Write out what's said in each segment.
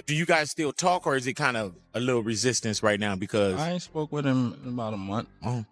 Do you guys still talk, or is it kind of a little resistance right now? Because I ain't spoke with him in about a month, oh,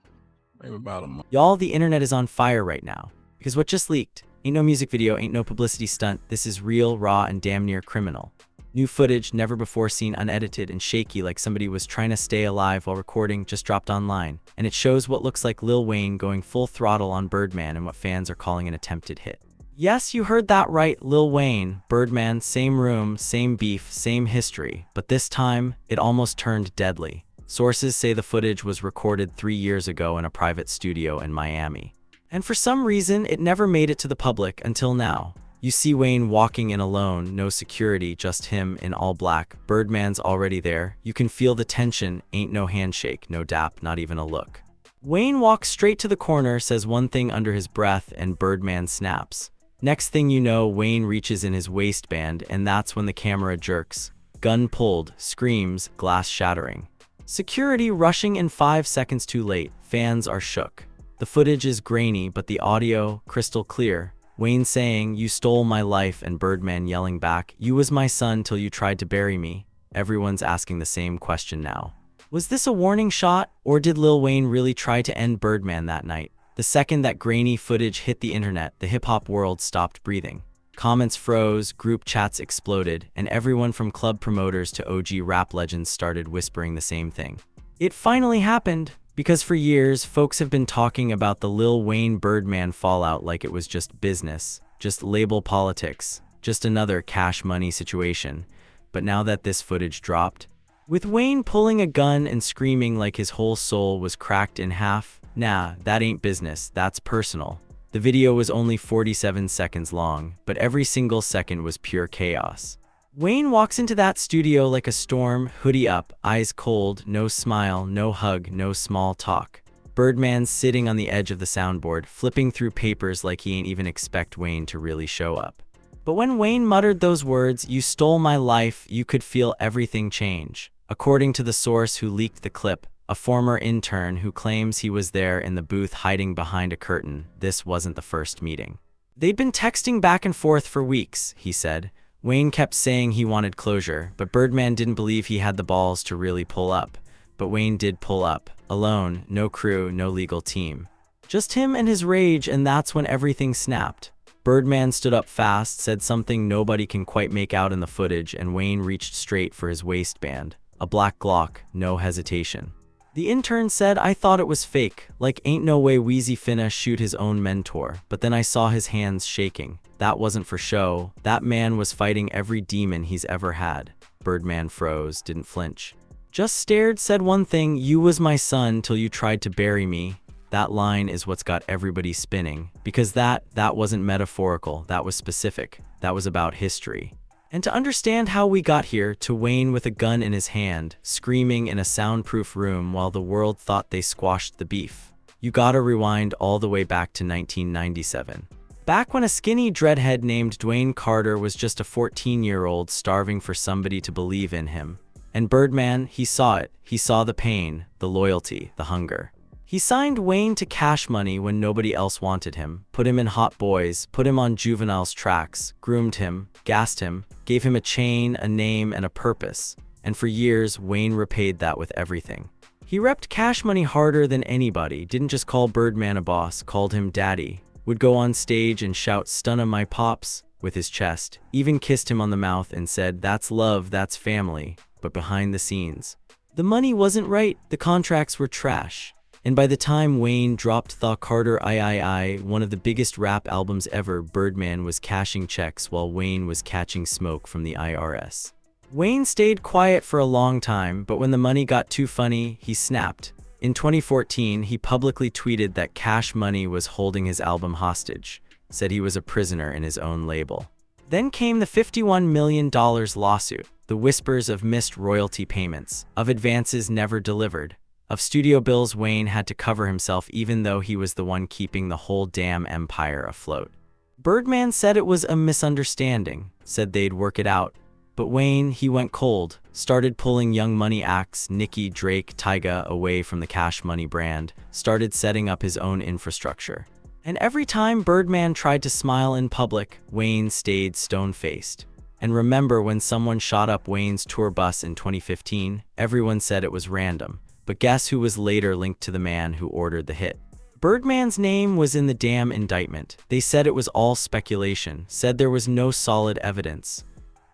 maybe about a month. Y'all, the internet is on fire right now. Because what just leaked ain't no music video, ain't no publicity stunt. This is real, raw, and damn near criminal. New footage, never before seen, unedited and shaky, like somebody was trying to stay alive while recording, just dropped online. And it shows what looks like Lil Wayne going full throttle on Birdman and what fans are calling an attempted hit. Yes, you heard that right, Lil Wayne, Birdman, same room, same beef, same history. But this time, it almost turned deadly. Sources say the footage was recorded 3 years ago in a private studio in Miami. And for some reason, it never made it to the public until now. You see Wayne walking in alone, no security, just him in all black. Birdman's already there. You can feel the tension, ain't no handshake, no dap, not even a look. Wayne walks straight to the corner, says one thing under his breath, and Birdman snaps. Next thing you know, Wayne reaches in his waistband, and that's when the camera jerks. Gun pulled, screams, glass shattering. Security rushing in 5 seconds too late. Fans are shook. The footage is grainy, but the audio, crystal clear. Wayne saying, "You stole my life," and Birdman yelling back, "You was my son till you tried to bury me." Everyone's asking the same question now. Was this a warning shot, or did Lil Wayne really try to end Birdman that night? The second that grainy footage hit the internet, the hip-hop world stopped breathing. Comments froze, group chats exploded, and everyone from club promoters to OG rap legends started whispering the same thing. It finally happened, because for years, folks have been talking about the Lil Wayne Birdman fallout like it was just business, just label politics, just another cash money situation. But now that this footage dropped, with Wayne pulling a gun and screaming like his whole soul was cracked in half, nah, that ain't business, that's personal. The video was only 47 seconds long, but every single second was pure chaos. Wayne walks into that studio like a storm, hoodie up, eyes cold, no smile, no hug, no small talk. Birdman's sitting on the edge of the soundboard, flipping through papers like he ain't even expect Wayne to really show up. But when Wayne muttered those words, "You stole my life," you could feel everything change. According to the source who leaked the clip, a former intern who claims he was there in the booth hiding behind a curtain, this wasn't the first meeting. They'd been texting back and forth for weeks, he said. Wayne kept saying he wanted closure, but Birdman didn't believe he had the balls to really pull up. But Wayne did pull up, alone, no crew, no legal team. Just him and his rage, and that's when everything snapped. Birdman stood up fast, said something nobody can quite make out in the footage, and Wayne reached straight for his waistband. A black Glock, no hesitation. The intern said, "I thought it was fake, like ain't no way Weezy finna shoot his own mentor, but then I saw his hands shaking. That wasn't for show. That man was fighting every demon he's ever had." Birdman froze, didn't flinch. Just stared, said one thing, "You was my son till you tried to bury me." That line is what's got everybody spinning, because that wasn't metaphorical, that was specific, that was about history. And to understand how we got here, to Wayne with a gun in his hand, screaming in a soundproof room while the world thought they squashed the beef, you gotta rewind all the way back to 1997. Back when a skinny dreadhead named Dwayne Carter was just a 14-year-old starving for somebody to believe in him. And Birdman, he saw it. He saw the pain, the loyalty, the hunger. He signed Wayne to Cash Money when nobody else wanted him, put him in Hot Boys, put him on Juvenile's tracks, groomed him, gassed him, gave him a chain, a name, and a purpose. And for years, Wayne repaid that with everything. He repped Cash Money harder than anybody, didn't just call Birdman a boss, called him daddy, would go on stage and shout "Stunna my pops" with his chest, even kissed him on the mouth and said, "That's love, that's family." But behind the scenes, the money wasn't right, the contracts were trash. And by the time Wayne dropped Thaw Carter I, one of the biggest rap albums ever, Birdman was cashing checks while Wayne was catching smoke from the IRS. Wayne stayed quiet for a long time, but when the money got too funny, he snapped. In 2014, he publicly tweeted that Cash Money was holding his album hostage, said he was a prisoner in his own label. Then came the $51 million lawsuit, the whispers of missed royalty payments, of advances never delivered, of studio bills Wayne had to cover himself even though he was the one keeping the whole damn empire afloat. Birdman said it was a misunderstanding, said they'd work it out. But Wayne, he went cold, started pulling Young Money acts, Nicki, Drake, Tyga away from the Cash Money brand, started setting up his own infrastructure. And every time Birdman tried to smile in public, Wayne stayed stone-faced. And remember when someone shot up Wayne's tour bus in 2015? Everyone said it was random. But guess who was later linked to the man who ordered the hit? Birdman's name was in the damn indictment. They said it was all speculation, said there was no solid evidence.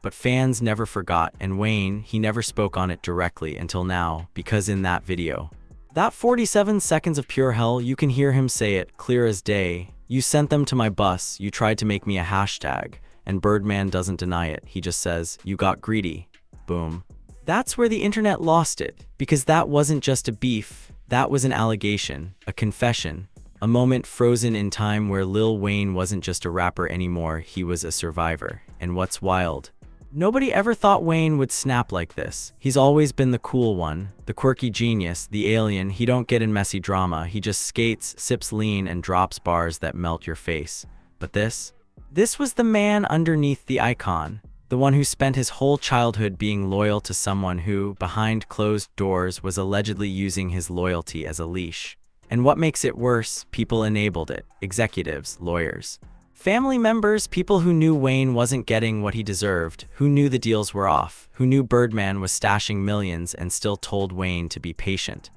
But fans never forgot, and Wayne, he never spoke on it directly until now, because in that video, that 47 seconds of pure hell, you can hear him say it clear as day. You sent them to my bus, you tried to make me a hashtag, and Birdman doesn't deny it. He just says, you got greedy. Boom. That's where the internet lost it, because that wasn't just a beef, that was an allegation, a confession, a moment frozen in time where Lil Wayne wasn't just a rapper anymore, he was a survivor. And what's wild? Nobody ever thought Wayne would snap like this. He's always been the cool one, the quirky genius, the alien. He don't get in messy drama, he just skates, sips lean, and drops bars that melt your face. But this was the man underneath the icon. The one who spent his whole childhood being loyal to someone who, behind closed doors, was allegedly using his loyalty as a leash. And what makes it worse, people enabled it. Executives, lawyers, family members, people who knew Wayne wasn't getting what he deserved, who knew the deals were off, who knew Birdman was stashing millions and still told Wayne to be patient.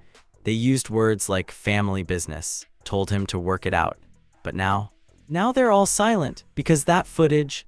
They used words like family business, told him to work it out. But now they're all silent, because that footage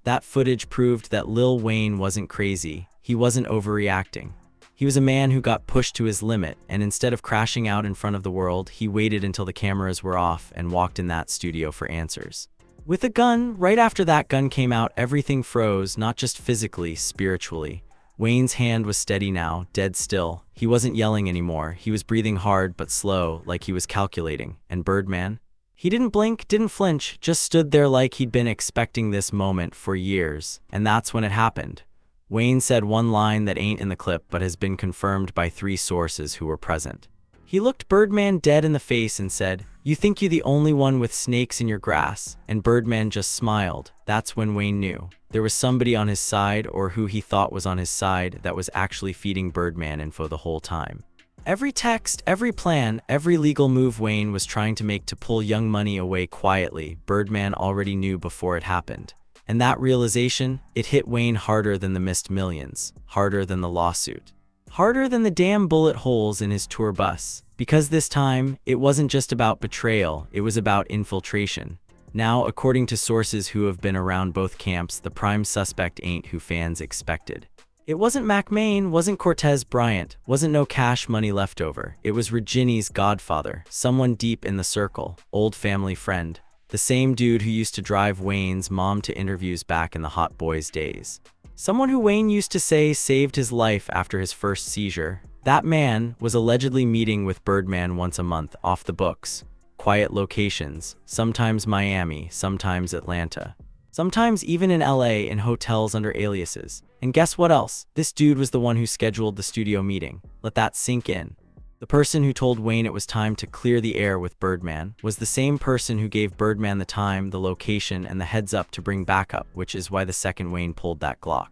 proved that Lil Wayne wasn't crazy. He wasn't overreacting. He was a man who got pushed to his limit, and instead of crashing out in front of the world, he waited until the cameras were off and walked in that studio for answers. With a gun, right after that gun came out, everything froze, not just physically, spiritually. Wayne's hand was steady now, dead still. He wasn't yelling anymore. He was breathing hard but slow, like he was calculating. And Birdman? He didn't blink, didn't flinch, just stood there like he'd been expecting this moment for years. And that's when it happened. Wayne said one line that ain't in the clip but has been confirmed by 3 sources who were present. He looked Birdman dead in the face and said, "You think you're the only one with snakes in your grass?" And Birdman just smiled. That's when Wayne knew. There was somebody on his side, or who he thought was on his side, that was actually feeding Birdman info the whole time. Every text, every plan, every legal move Wayne was trying to make to pull Young Money away quietly, Birdman already knew before it happened. And that realization, it hit Wayne harder than the missed millions, harder than the lawsuit, harder than the damn bullet holes in his tour bus. Because this time, it wasn't just about betrayal, it was about infiltration. Now, according to sources who have been around both camps, the prime suspect ain't who fans expected. It wasn't Mac Main, wasn't Cortez Bryant, wasn't no Cash Money left over. It was Regini's godfather, someone deep in the circle, old family friend. The same dude who used to drive Wayne's mom to interviews back in the Hot Boys days. Someone who Wayne used to say saved his life after his first seizure. That man was allegedly meeting with Birdman once a month, off the books. Quiet locations, sometimes Miami, sometimes Atlanta. Sometimes even in LA in hotels under aliases. And guess what else? This dude was the one who scheduled the studio meeting. Let that sink in. The person who told Wayne it was time to clear the air with Birdman was the same person who gave Birdman the time, the location, and the heads up to bring backup, which is why the second Wayne pulled that Glock.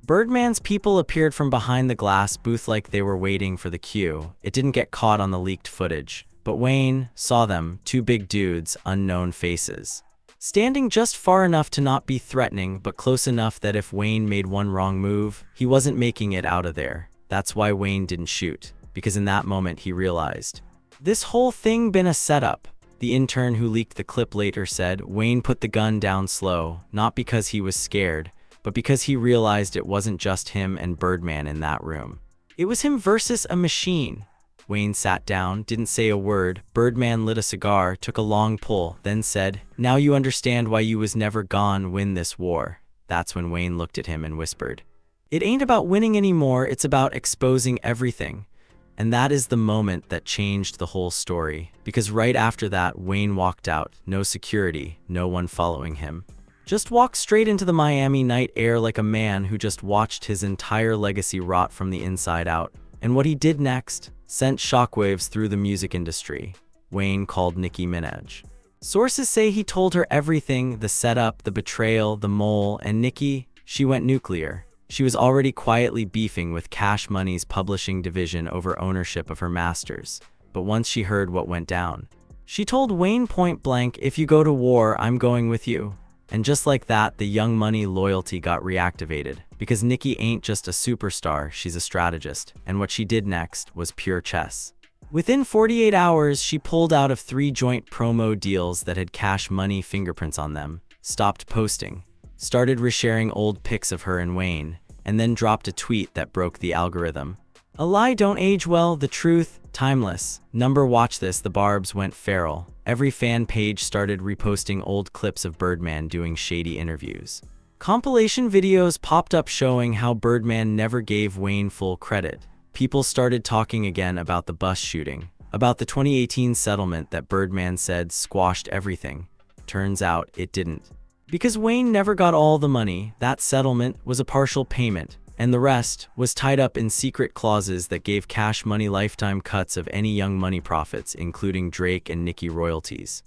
Birdman's people appeared from behind the glass booth like they were waiting for the cue. It didn't get caught on the leaked footage. But Wayne saw them, 2 big dudes, unknown faces. Standing just far enough to not be threatening, but close enough that if Wayne made one wrong move, he wasn't making it out of there. That's why Wayne didn't shoot, because in that moment he realized, this whole thing been a setup. The intern who leaked the clip later said Wayne put the gun down slow, not because he was scared, but because he realized it wasn't just him and Birdman in that room. It was him versus a machine. Wayne sat down, didn't say a word. Birdman lit a cigar, took a long pull, then said, "Now you understand why you was never gone win this war." That's when Wayne looked at him and whispered, "It ain't about winning anymore, it's about exposing everything." And that is the moment that changed the whole story. Because right after that, Wayne walked out, no security, no one following him. Just walked straight into the Miami night air like a man who just watched his entire legacy rot from the inside out. And what he did next sent shockwaves through the music industry. Wayne called Nicki Minaj. Sources say he told her everything, the setup, the betrayal, the mole, and Nicki, she went nuclear. She was already quietly beefing with Cash Money's publishing division over ownership of her masters. But once she heard what went down, she told Wayne point blank, "If you go to war, I'm going with you." And just like that, the Young Money loyalty got reactivated. Because Nicki ain't just a superstar, she's a strategist. And what she did next was pure chess. Within 48 hours, she pulled out of 3 joint promo deals that had Cash Money fingerprints on them, stopped posting, started resharing old pics of her and Wayne, and then dropped a tweet that broke the algorithm. A lie don't age well, the truth, timeless. Watch this, the barbs went feral. Every fan page started reposting old clips of Birdman doing shady interviews. Compilation videos popped up showing how Birdman never gave Wayne full credit. People started talking again about the bus shooting, about the 2018 settlement that Birdman said squashed everything. Turns out it didn't. Because Wayne never got all the money, that settlement was a partial payment, and the rest was tied up in secret clauses that gave Cash Money lifetime cuts of any Young Money profits, including Drake and Nicki royalties.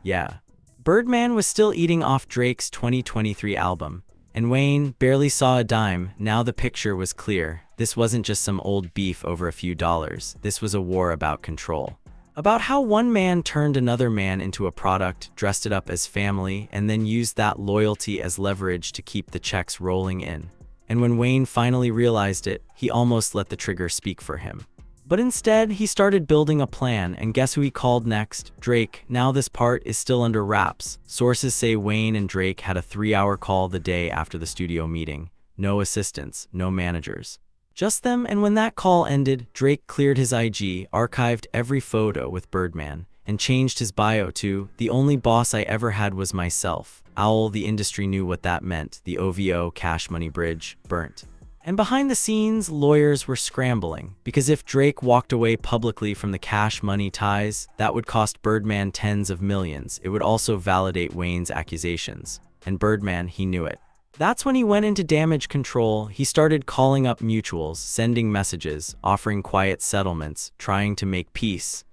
Yeah. Birdman was still eating off Drake's 2023 album, and Wayne barely saw a dime. Now the picture was clear. This wasn't just some old beef over a few dollars. This was a war about control. About how one man turned another man into a product, dressed it up as family, and then used that loyalty as leverage to keep the checks rolling in. And when Wayne finally realized it, he almost let the trigger speak for him. But instead, he started building a plan, and guess who he called next? Drake. Now this part is still under wraps. Sources say Wayne and Drake had a 3-hour call the day after the studio meeting. No assistants, no managers. Just them, and when that call ended, Drake cleared his IG, archived every photo with Birdman, and changed his bio to, "The only boss I ever had was myself." Owl, the industry knew what that meant. The OVO Cash Money bridge burnt. And behind the scenes, lawyers were scrambling, because if Drake walked away publicly from the Cash Money ties, that would cost Birdman tens of millions. It would also validate Wayne's accusations. And Birdman, he knew it. That's when he went into damage control. He started calling up mutuals, sending messages, offering quiet settlements, trying to make peace.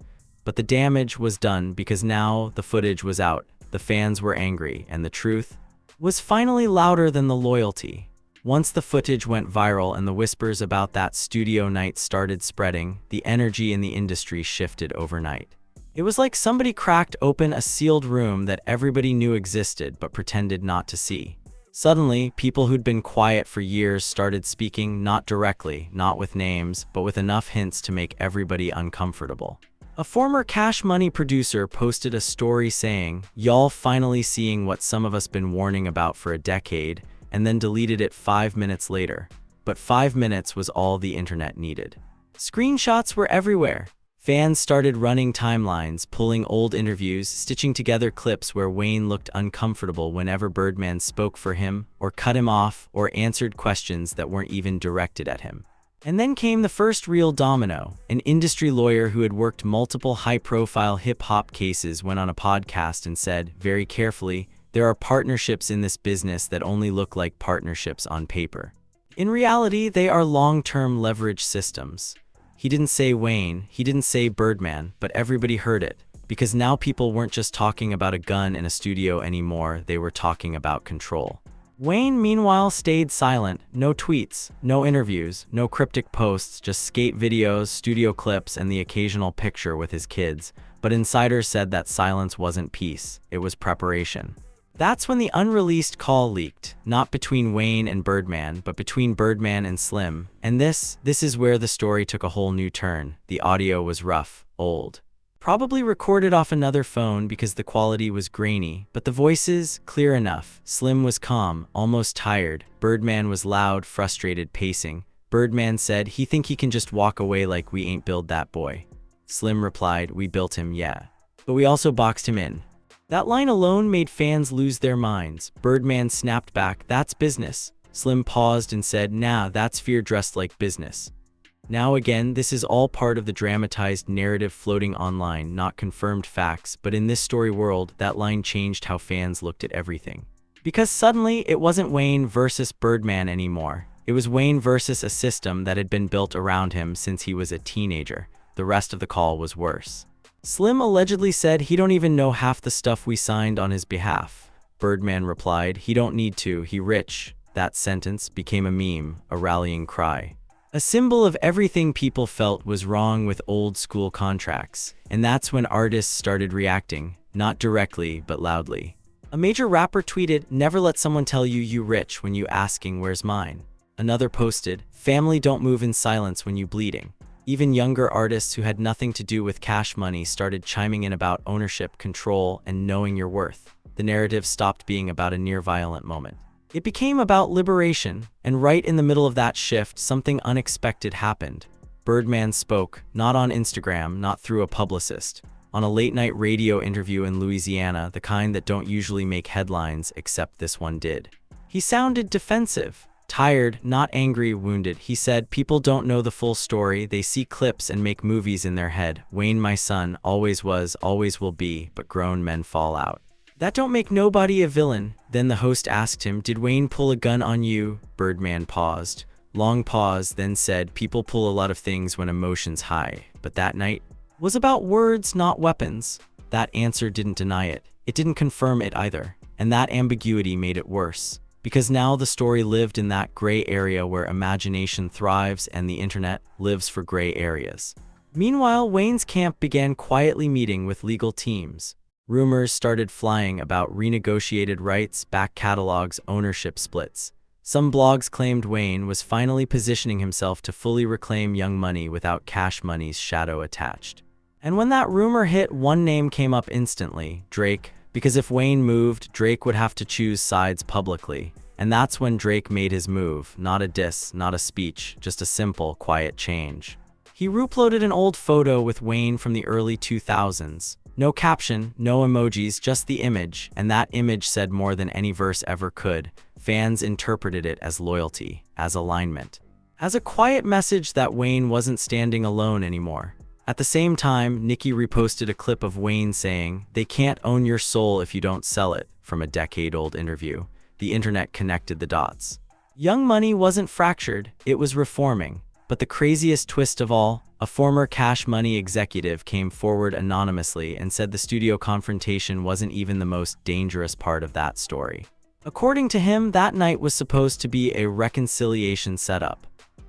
But the damage was done because now the footage was out. The fans were angry, and the truth was finally louder than the loyalty. Once the footage went viral and the whispers about that studio night started spreading, the energy in the industry shifted overnight. It was like somebody cracked open a sealed room that everybody knew existed but pretended not to see. Suddenly, people who'd been quiet for years started speaking, not directly, not with names, but with enough hints to make everybody uncomfortable. A former Cash Money producer posted a story saying, "Y'all finally seeing what some of us been warning about for a decade," and then deleted it 5 minutes later. But 5 minutes was all the internet needed. Screenshots were everywhere. Fans started running timelines, pulling old interviews, stitching together clips where Wayne looked uncomfortable whenever Birdman spoke for him, or cut him off, or answered questions that weren't even directed at him. And then came the first real domino. An industry lawyer who had worked multiple high-profile hip-hop cases went on a podcast and said, very carefully, "There are partnerships in this business that only look like partnerships on paper. In reality, they are long-term leverage systems." He didn't say Wayne, he didn't say Birdman, but everybody heard it. Because now people weren't just talking about a gun in a studio anymore, they were talking about control. Wayne, meanwhile, stayed silent. No tweets, no interviews, no cryptic posts, just skate videos, studio clips, and the occasional picture with his kids. But insiders said that silence wasn't peace, it was preparation. That's when the unreleased call leaked, not between Wayne and Birdman, but between Birdman and Slim. And this is where the story took a whole new turn. The audio was rough, old. Probably recorded off another phone because the quality was grainy, but the voices, clear enough. Slim was calm, almost tired. Birdman was loud, frustrated, pacing. Birdman said, "He think he can just walk away like we ain't build that boy." Slim replied, "We built him, yeah. But we also boxed him in." That line alone made fans lose their minds. Birdman snapped back, "That's business." Slim paused and said, "Nah, that's fear dressed like business." Now again, this is all part of the dramatized narrative floating online, not confirmed facts, but in this story world, that line changed how fans looked at everything. Because suddenly, it wasn't Wayne versus Birdman anymore. It was Wayne versus a system that had been built around him since he was a teenager. The rest of the call was worse. Slim allegedly said he don't even know half the stuff we signed on his behalf. Birdman replied, "He don't need to, he rich." That sentence became a meme, a rallying cry. A symbol of everything people felt was wrong with old school contracts. And that's when artists started reacting, not directly, but loudly. A major rapper tweeted, "Never let someone tell you you rich when you asking where's mine." Another posted, "Family don't move in silence when you bleeding." Even younger artists who had nothing to do with cash money started chiming in about ownership, control, and knowing your worth. The narrative stopped being about a near-violent moment. It became about liberation, and right in the middle of that shift, something unexpected happened. Birdman spoke, not on Instagram, not through a publicist. On a late-night radio interview in Louisiana, the kind that don't usually make headlines, except this one did. He sounded defensive. Tired, not angry, wounded. He said, "People don't know the full story. They see clips and make movies in their head. Wayne, my son, always was, always will be, but grown men fall out. That don't make nobody a villain." Then the host asked him, "Did Wayne pull a gun on you?" Birdman paused. Long pause, then said, "People pull a lot of things when emotion's high, but that night was about words, not weapons." That answer didn't deny it. It didn't confirm it either. And that ambiguity made it worse. Because now the story lived in that gray area where imagination thrives and the internet lives for gray areas. Meanwhile, Wayne's camp began quietly meeting with legal teams. Rumors started flying about renegotiated rights, back catalogs, ownership splits. Some blogs claimed Wayne was finally positioning himself to fully reclaim Young Money without Cash Money's shadow attached. And when that rumor hit, one name came up instantly: Drake. Because if Wayne moved, Drake would have to choose sides publicly. And that's when Drake made his move. Not a diss, not a speech, just a simple, quiet change. He reuploaded an old photo with Wayne from the early 2000s. No caption, no emojis, just the image, and that image said more than any verse ever could. Fans interpreted it as loyalty, as alignment, as a quiet message that Wayne wasn't standing alone anymore. At the same time, Nicki reposted a clip of Wayne saying, "They can't own your soul if you don't sell it," from a decade-old interview. The internet connected the dots. Young Money wasn't fractured, it was reforming. But the craziest twist of all, a former Cash Money executive came forward anonymously and said the studio Confrontation wasn't even the most dangerous part of that story. According to him, that night was supposed to be a reconciliation setup.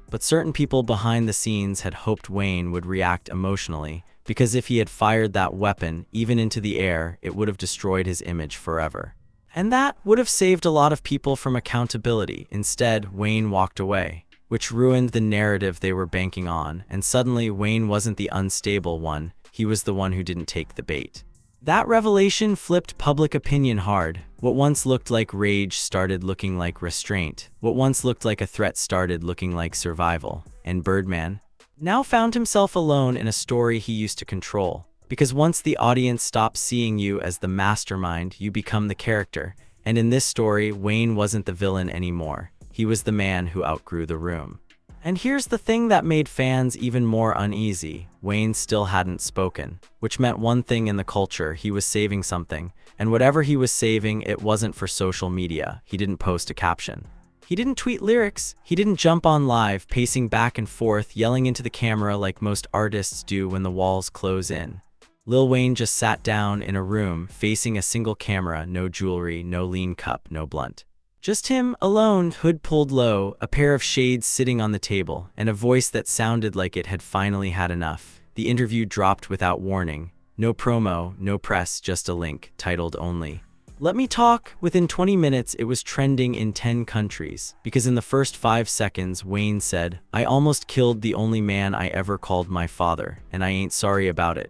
But certain people behind the scenes had hoped Wayne would react emotionally, because if he had fired that weapon, even into the air, it would have destroyed his image forever. And that would have saved a lot of people from accountability. Instead, Wayne walked away, which ruined the narrative they were banking on, and suddenly Wayne wasn't the unstable one, he was the one who didn't take the bait. That revelation flipped public opinion hard. What once looked like rage started looking like restraint. What once looked like a threat started looking like survival. And Birdman now found himself alone in a story he used to control. Because once the audience stops seeing you as the mastermind, you become the character. And in this story, Wayne wasn't the villain anymore. He was the man who outgrew the room. And here's the thing that made fans even more uneasy. Wayne still hadn't spoken, which meant one thing in the culture: he was saving something. And whatever he was saving, it wasn't for social media. He didn't post a caption. He didn't tweet lyrics. He didn't jump on live, pacing back and forth, yelling into the camera like most artists do when the walls close in. Lil Wayne just sat down in a room, facing a single camera, no jewelry, no lean cup, no blunt. Just him, alone, hood pulled low, a pair of shades sitting on the table, and a voice that sounded like it had finally had enough. The interview dropped without warning. No promo, no press, just a link, titled only, "Let me talk." Within 20 minutes, it was trending in 10 countries, because in the first 5 seconds, Wayne said, "I almost killed the only man I ever called my father, and I ain't sorry about it."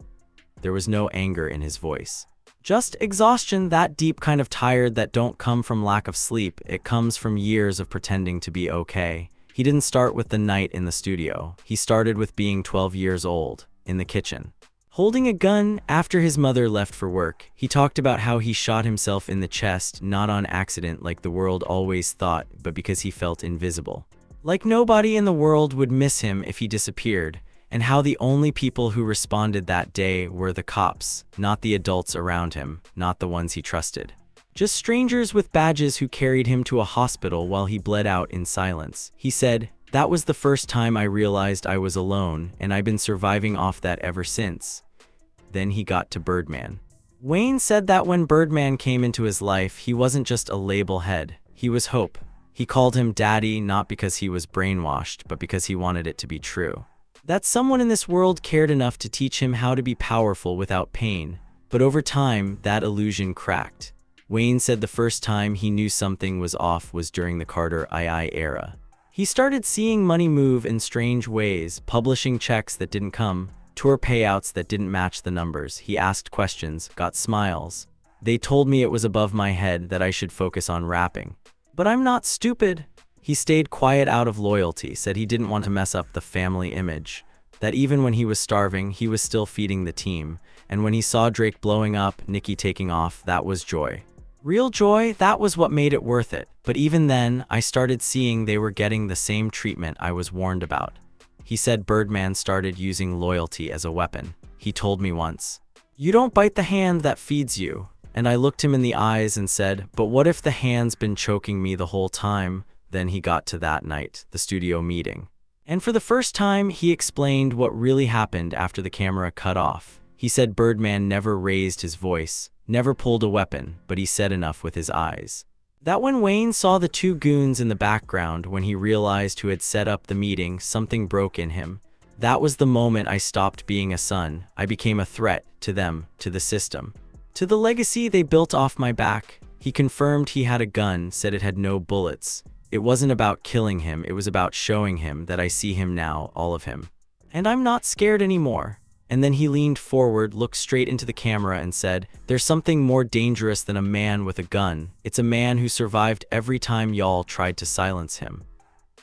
There was no anger in his voice. Just exhaustion, that deep kind of tired that don't come from lack of sleep, it comes from years of pretending to be okay. He didn't start with the night in the studio. He started with being 12 years old, in the kitchen, holding a gun after his mother left for work. He talked about how he shot himself in the chest, not on accident like the world always thought, but because he felt invisible. Like nobody in the world would miss him if he disappeared. And how the only people who responded that day were the cops, not the adults around him, not the ones he trusted. Just strangers with badges who carried him to a hospital while he bled out in silence. He said, "That was the first time I realized I was alone, and I've been surviving off that ever since." Then he got to Birdman. Wayne said that when Birdman came into his life, he wasn't just a label head, he was hope. He called him Daddy not because he was brainwashed, but because he wanted it to be true. That someone in this world cared enough to teach him how to be powerful without pain. But over time, that illusion cracked. Wayne said the first time he knew something was off was during the Carter II era. He started seeing money move in strange ways, publishing checks that didn't come, tour payouts that didn't match the numbers. He asked questions, got smiles. They told me it was above my head, that I should focus on rapping. But I'm not stupid. He stayed quiet out of loyalty, said he didn't want to mess up the family image, that even when he was starving, he was still feeding the team, and when he saw Drake blowing up, Nicki taking off, that was joy. Real joy, that was what made it worth it. But even then, I started seeing they were getting the same treatment I was warned about. He said Birdman started using loyalty as a weapon. He told me once, "You don't bite the hand that feeds you." And I looked him in the eyes and said, "But what if the hand's been choking me the whole time?" Then he got to that night, the studio meeting. And for the first time, he explained what really happened after the camera cut off. He said Birdman never raised his voice, never pulled a weapon, but he said enough with his eyes. That when Wayne saw the two goons in the background, when he realized who had set up the meeting, something broke in him. That was the moment I stopped being a son. I became a threat to them, to the system, to the legacy they built off my back. He confirmed he had a gun, said it had no bullets. It wasn't about killing him, it was about showing him that I see him now, all of him. And I'm not scared anymore. And then he leaned forward, looked straight into the camera and said, "There's something more dangerous than a man with a gun. It's a man who survived every time y'all tried to silence him."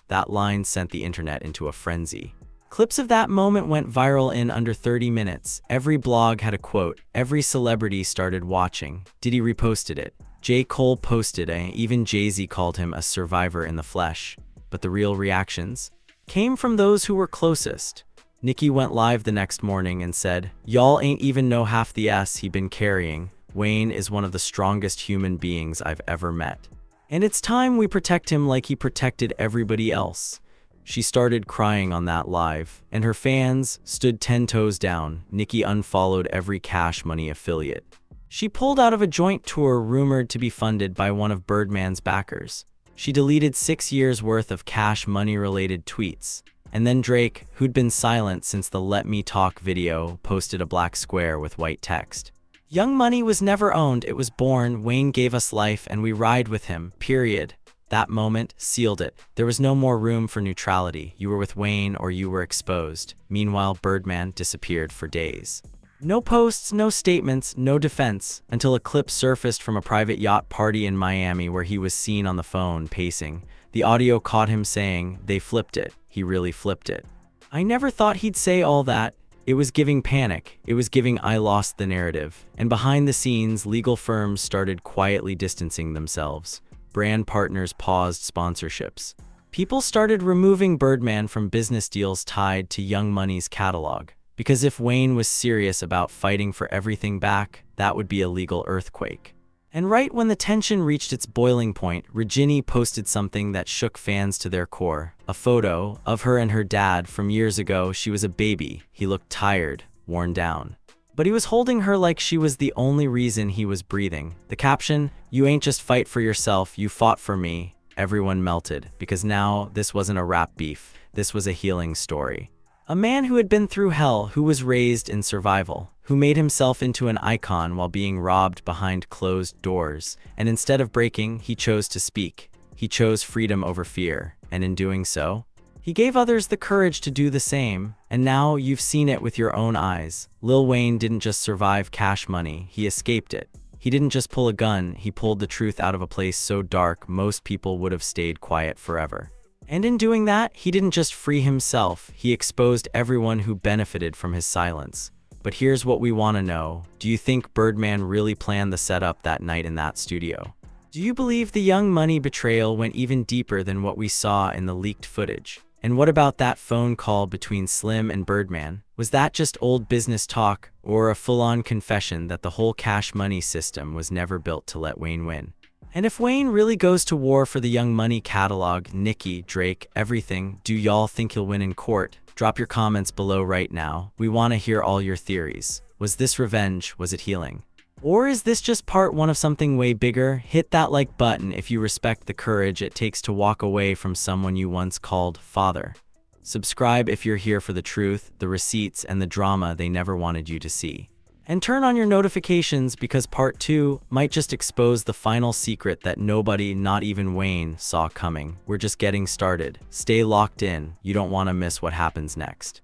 That line sent the internet into a frenzy. Clips of that moment went viral in under 30 minutes. Every blog had a quote. Every celebrity started watching. Diddy reposted it. J. Cole posted it. Even Jay-Z called him a survivor in the flesh. But the real reactions came from those who were closest. Nicki went live the next morning and said, "Y'all ain't even know half the S he been carrying. Wayne is one of the strongest human beings I've ever met. And it's time we protect him like he protected everybody else." She started crying on that live, and her fans stood 10 toes down. Nicki unfollowed every Cash Money affiliate. She pulled out of a joint tour rumored to be funded by one of Birdman's backers. She deleted 6 years' worth of Cash Money-related tweets. And then Drake, who'd been silent since the Let Me Talk video, posted a black square with white text. "Young Money was never owned, it was born. Wayne gave us life and we ride with him, period." That moment sealed it. There was no more room for neutrality. You were with Wayne or you were exposed. Meanwhile, Birdman disappeared for days. No posts, no statements, no defense, until a clip surfaced from a private yacht party in Miami where he was seen on the phone, pacing. The audio caught him saying, "They flipped it. He really flipped it." I never thought he'd say all that. It was giving panic. It was giving I lost the narrative. And behind the scenes, legal firms started quietly distancing themselves. Brand partners paused sponsorships. People started removing Birdman from business deals tied to Young Money's catalog. Because if Wayne was serious about fighting for everything back, that would be a legal earthquake. And right when the tension reached its boiling point, Regina posted something that shook fans to their core. A photo of her and her dad from years ago. She was a baby. He looked tired, worn down. But he was holding her like she was the only reason he was breathing. The caption, "You ain't just fight for yourself, you fought for me." Everyone melted, because now this wasn't a rap beef. This was a healing story. A man who had been through hell, who was raised in survival, who made himself into an icon while being robbed behind closed doors. And instead of breaking, he chose to speak. He chose freedom over fear. And in doing so, he gave others the courage to do the same. And now you've seen it with your own eyes. Lil Wayne didn't just survive Cash Money, he escaped it. He didn't just pull a gun, he pulled the truth out of a place so dark most people would have stayed quiet forever. And in doing that, he didn't just free himself, he exposed everyone who benefited from his silence. But here's what we want to know. Do you think Birdman really planned the setup that night in that studio? Do you believe the Young Money betrayal went even deeper than what we saw in the leaked footage? And what about that phone call between Slim and Birdman? Was that just old business talk, or a full-on confession that the whole Cash Money system was never built to let Wayne win? And if Wayne really goes to war for the Young Money catalog, Nicki, Drake, everything, do y'all think he'll win in court? Drop your comments below right now. We want to hear all your theories. Was this revenge? Was it healing? Or is this just part one of something way bigger? Hit that like button if you respect the courage it takes to walk away from someone you once called father. Subscribe if you're here for the truth, the receipts, and the drama they never wanted you to see. And turn on your notifications because part 2 might just expose the final secret that nobody, not even Wayne, saw coming. We're just getting started. Stay locked in. You don't want to miss what happens next.